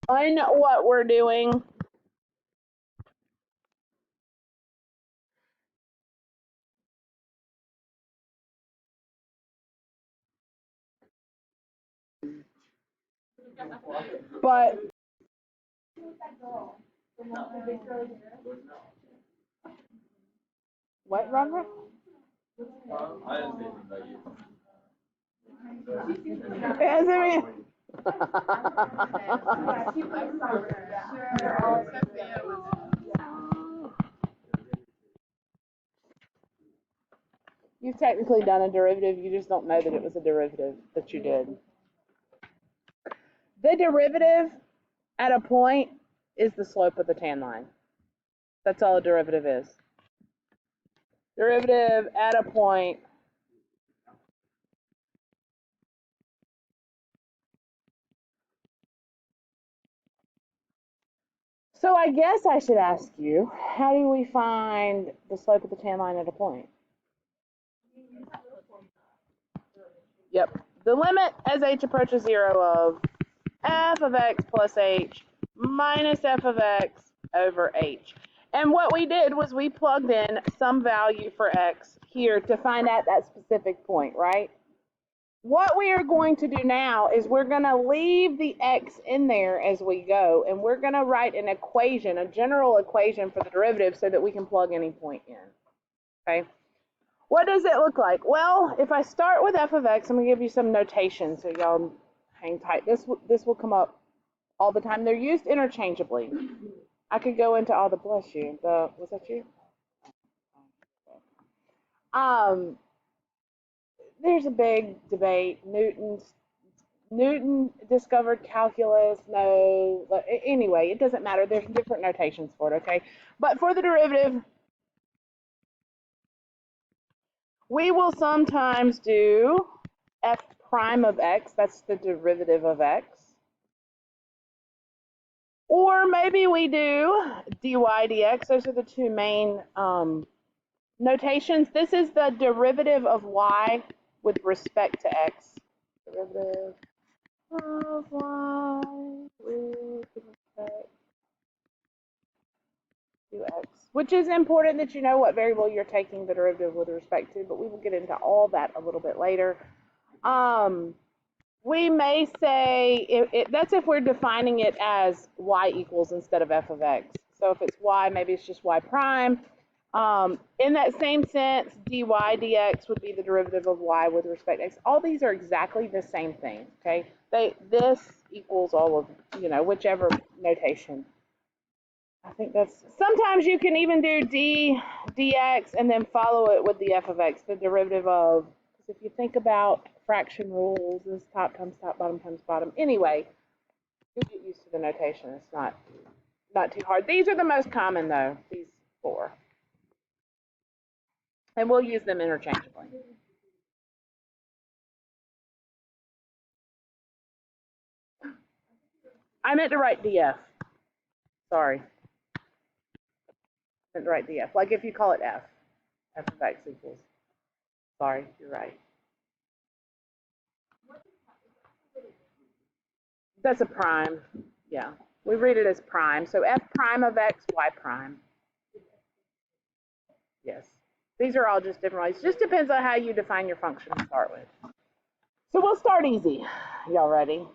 I know what we're doing. But what, Robert? Yes, I mean. You've technically done a derivative, you just don't know that it was a derivative that you did. The derivative at a point is the slope of the tan line. That's all a derivative is. Derivative at a point So I guess I should ask you, how do we find the slope of the tan line at a point? Yep. The limit as h approaches 0 of f of x plus h minus f of x over h. And what we did was we plugged in some value for x here to find out that specific point, right? What we are going to do now is we're going to leave the x in there as we go, and we're going to write an equation, a general equation for the derivative so that we can plug any point in, okay? What does it look like? Well, if I start with f of x, I'm going to give you some notation so y'all hang tight. This will come up all the time. They're used interchangeably. I could go into all the, bless you, was that you? There's a big debate. Newton discovered calculus. No, anyway, it doesn't matter. There's different notations for it, okay? But for the derivative, we will sometimes do f prime of x. That's the derivative of x. Or maybe we do dy dx. Those are the two main notations. This is the derivative of y with respect to x. Derivative of y with respect to x, which is important that you know what variable you're taking the derivative with respect to, but we will get into all that a little bit later. We may say, that's if we're defining it as y equals instead of f of x. So if it's y, maybe it's just y prime. In that same sense, dy dx would be the derivative of y with respect to x. All these are exactly the same thing, okay? This equals all of, whichever notation. I think that's, sometimes you can even do dx and then follow it with the f of x, the derivative of, because if you think about fraction rules, this top times top, bottom times bottom. Anyway, you get used to the notation. It's not too hard. These are the most common though, these four. And we'll use them interchangeably. I meant to write df. Sorry. I meant to write df. Like if you call it f of x equals. Sorry, you're right. That's a prime. Yeah. We read it as prime. So f prime of x, y prime. Yes. These are all just different ways. Just depends on how you define your function to start with. So we'll start easy. Y'all ready?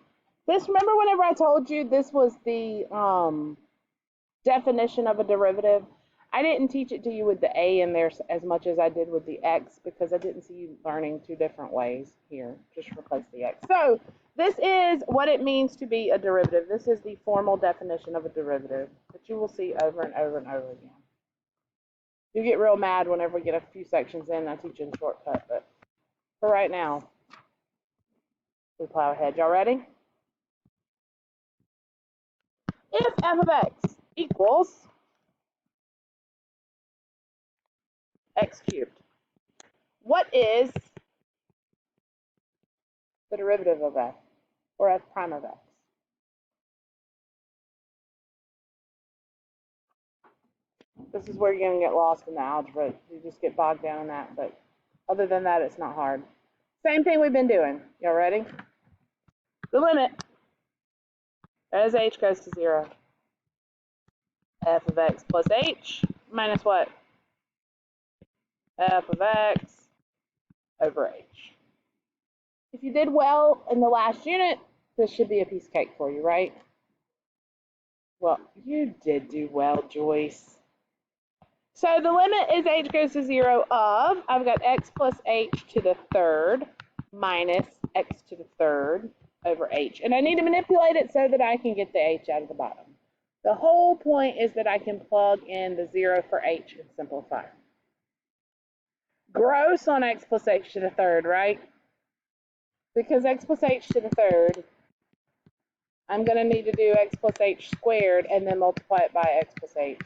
Remember whenever I told you this was the definition of a derivative? I didn't teach it to you with the a in there as much as I did with the x because I didn't see you learning two different ways here. Just replace the x. So this is what it means to be a derivative. This is the formal definition of a derivative that you will see over and over and over again. You get real mad whenever we get a few sections in and I teach you in shortcut, but for right now, we plow ahead. Y'all ready? If f of x equals x cubed, what is the derivative of f, or f prime of x? This is where you're going to get lost in the algebra. You just get bogged down in that, but other than that, it's not hard. Same thing we've been doing. Y'all ready? The limit as h goes to 0, f of x plus h minus what? F of x over h. If you did well in the last unit, this should be a piece of cake for you, right? Well, you did do well, Joyce. So the limit is h goes to 0 of, I've got x plus h to the third minus x to the third over h. And I need to manipulate it so that I can get the h out of the bottom. The whole point is that I can plug in the 0 for h and simplify. Gross on x plus h to the third, right? Because x plus h to the third, I'm going to need to do x plus h squared and then multiply it by x plus h.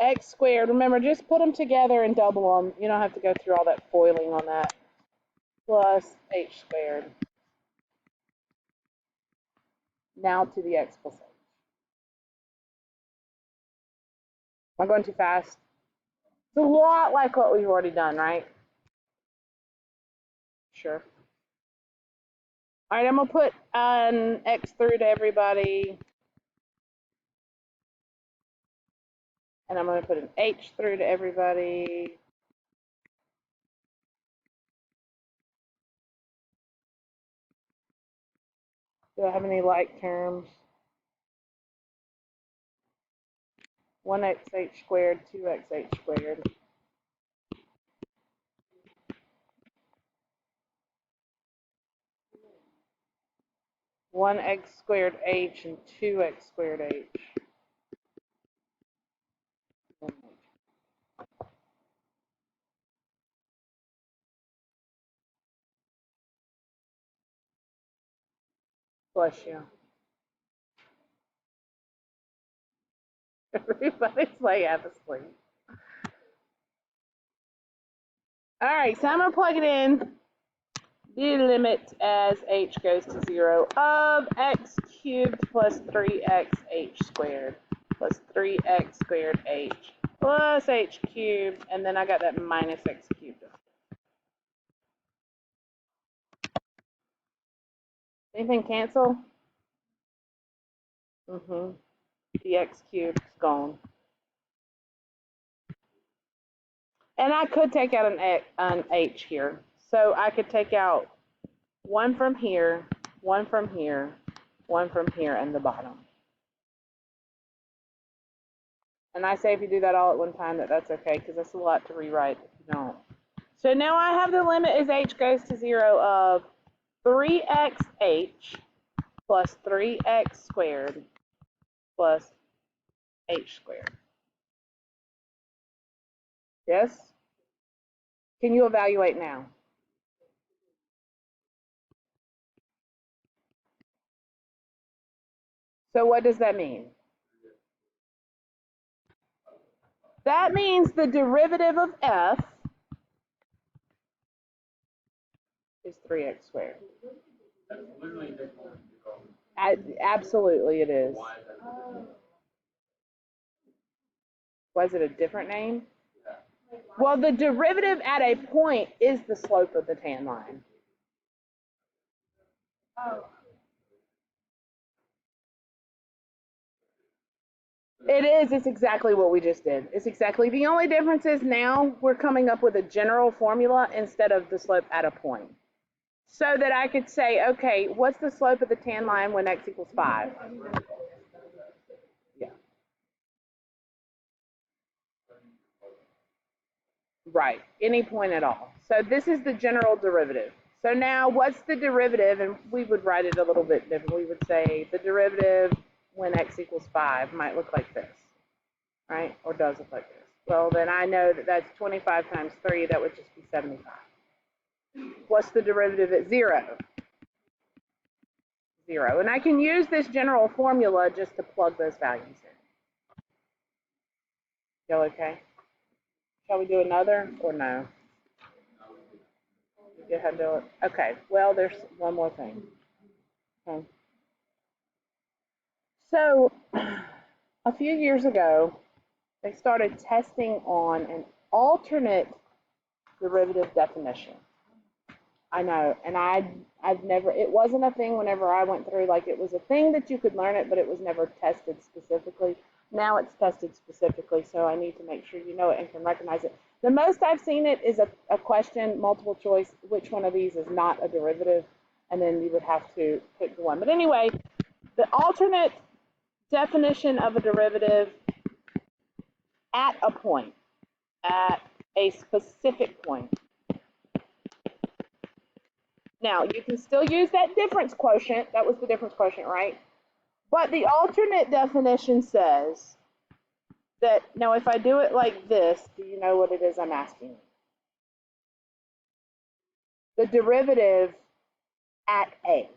X squared, remember, just put them together and double them. You don't have to go through all that foiling on that. Plus h squared. Now to the x plus h. Am I going too fast? It's a lot like what we've already done, right? Sure. All right, I'm going to put an x through to everybody. And I'm going to put an h through to everybody. Do I have any like terms? 1xh squared, 2xh squared. One x squared h and 2x squared h. Bless you. Everybody's like half asleep. All right, so I'm going to plug it in. The limit as h goes to 0 of x cubed plus 3xh squared plus 3x squared h plus h cubed, and then I got that minus x cubed. Anything cancel? The x cubed is gone. And I could take out an h here. So I could take out one from here, one from here, one from here, and the bottom. And I say if you do that all at one time, that's okay, because that's a lot to rewrite if you don't. So now I have the limit as h goes to 0 of 3xh plus 3x squared plus h squared. Yes? Can you evaluate now? So what does that mean? That means the derivative of f is 3x squared. Absolutely it is. Why is it a different name? Well, the derivative at a point is the slope of the tan line. It is. It's exactly what we just did. It's exactly. The only difference is now we're coming up with a general formula instead of the slope at a point. So that I could say, okay, what's the slope of the tan line when x equals 5? Yeah. Right. Any point at all. So this is the general derivative. So now what's the derivative? And we would write it a little bit different. We would say the derivative when x equals 5 might look like this, right? Or does look like this. Well, then I know that that's 25 times 3. That would just be 75. What's the derivative at 0? 0. And I can use this general formula just to plug those values in. Y'all okay? Shall we do another or no? You get how to do it? Okay. Well, there's one more thing. Okay. So a few years ago, they started testing on an alternate derivative definition. I know, and I've never, it wasn't a thing whenever I went through, like it was a thing that you could learn it, but it was never tested specifically. Now it's tested specifically, so I need to make sure you know it and can recognize it. The most I've seen it is a question, multiple choice, which one of these is not a derivative, and then you would have to pick the one. But anyway, the alternate definition of a derivative at a point, at a specific point. Now, you can still use that difference quotient. That was the difference quotient, right? But the alternate definition says that, now if I do it like this, do you know what it is I'm asking? The derivative at A,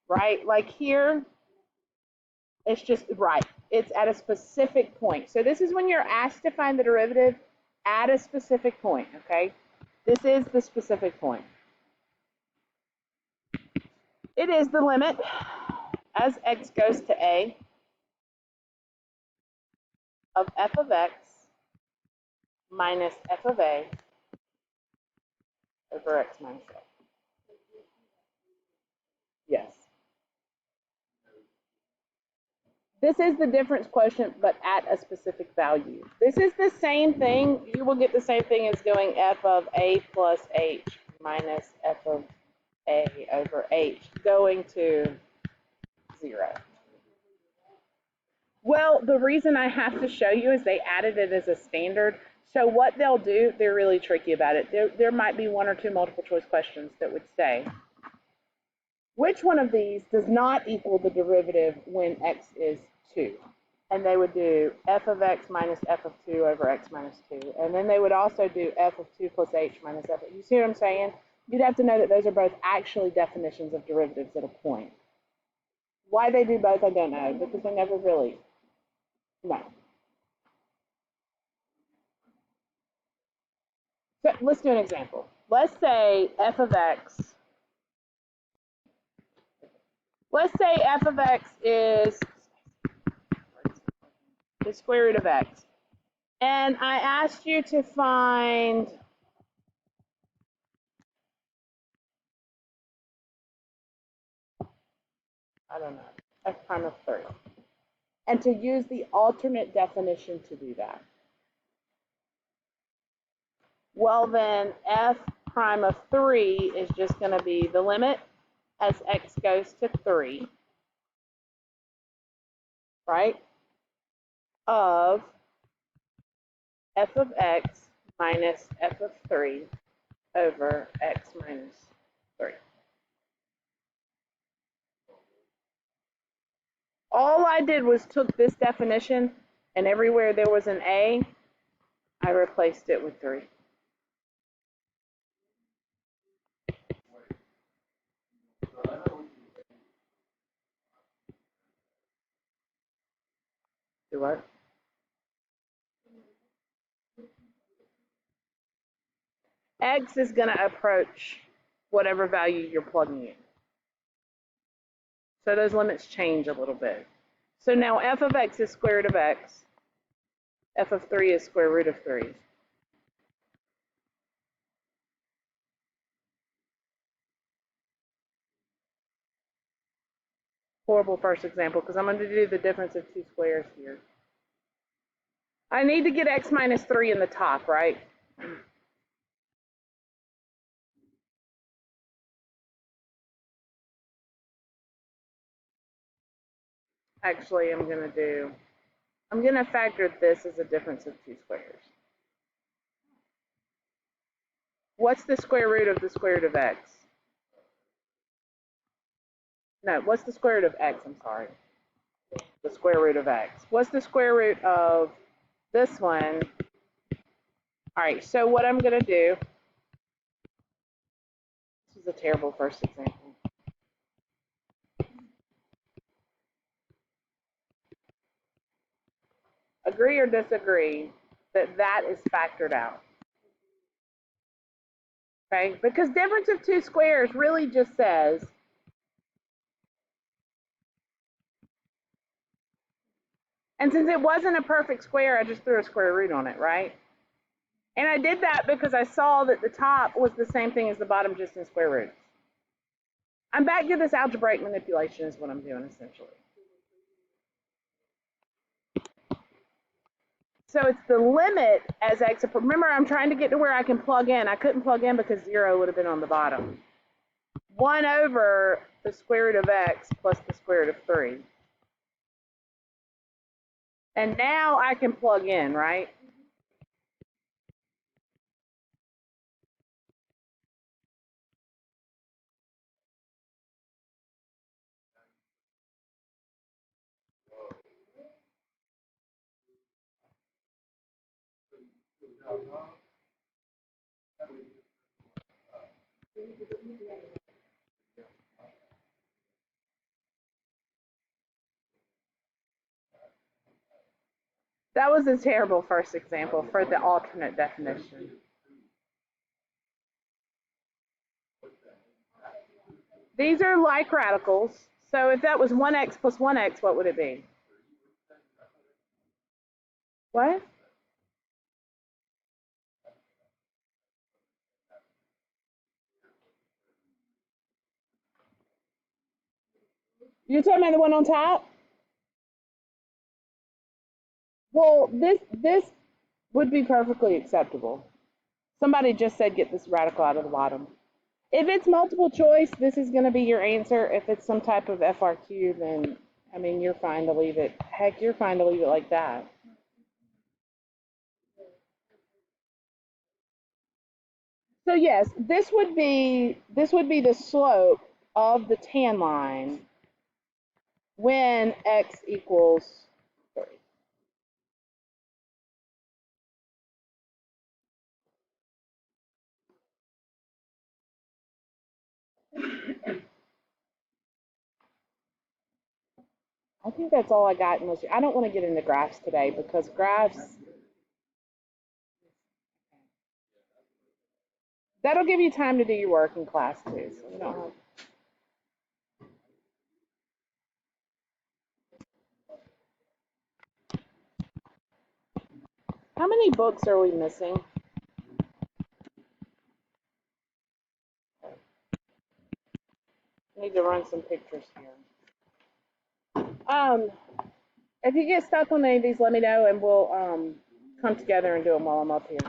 right? Like here, it's just, right, it's at a specific point. So this is when you're asked to find the derivative at a specific point, okay? This is the specific point. It is the limit as x goes to A of f of x minus f of A over x minus A. Yes. This is the difference quotient, but at a specific value. This is the same thing. You will get the same thing as going f of A plus h minus f of A over h, going to 0. Well, the reason I have to show you is they added it as a standard. So what they'll do, they're really tricky about it. There might be one or two multiple choice questions that would say, which one of these does not equal the derivative when x is 2? And they would do f of x minus f of 2 over x minus 2. And then they would also do f of 2 plus h minus f. You see what I'm saying? You'd have to know that those are both actually definitions of derivatives at a point. Why they do both, I don't know, because they never really, no. So let's do an example. Let's say f of x, let's say f of x is the square root of x. And I asked you to find, I don't know, f prime of 3. And to use the alternate definition to do that. Well, then f prime of 3 is just going to be the limit as x goes to 3, right, of f of x minus f of 3 over x minus 3. All I did was took this definition, and everywhere there was an A, I replaced it with 3. Do what? X is going to approach whatever value you're plugging in. So those limits change a little bit. So now f of x is square root of x. F of 3 is square root of 3. Horrible first example, because I'm going to do the difference of two squares here. I need to get x minus 3 in the top, right? Actually, I'm going to factor this as a difference of two squares. What's the square root of the square root of x? No, what's the square root of x? I'm sorry. The square root of x. What's the square root of this one? All right, so what I'm going to do, this is a terrible first example. Agree or disagree that that is factored out? Okay, because difference of two squares really just says and since it wasn't a perfect square, I just threw a square root on it, right? And I did that because I saw that the top was the same thing as the bottom, just in square roots. I'm back to this algebraic manipulation is what I'm doing essentially. So it's the limit as x. Remember, I'm trying to get to where I can plug in. I couldn't plug in because 0 would have been on the bottom. 1 over the square root of x plus the square root of 3. And now I can plug in, right? That was a terrible first example for the alternate definition. These are like radicals. So if that was 1x plus 1x, what would it be? What? You're talking about the one on top? Well, this would be perfectly acceptable. Somebody just said get this radical out of the bottom. If it's multiple choice, this is going to be your answer. If it's some type of FRQ, then, I mean, you're fine to leave it. Heck, you're fine to leave it like that. So yes, this would be the slope of the tan line when x equals 3. I think that's all I got. Unless I don't want to get into graphs today because graphs, that'll give you time to do your work in class too. So you don't have. How many books are we missing? I need to run some pictures here. If you get stuck on any of these, let me know and we'll come together and do them while I'm up here.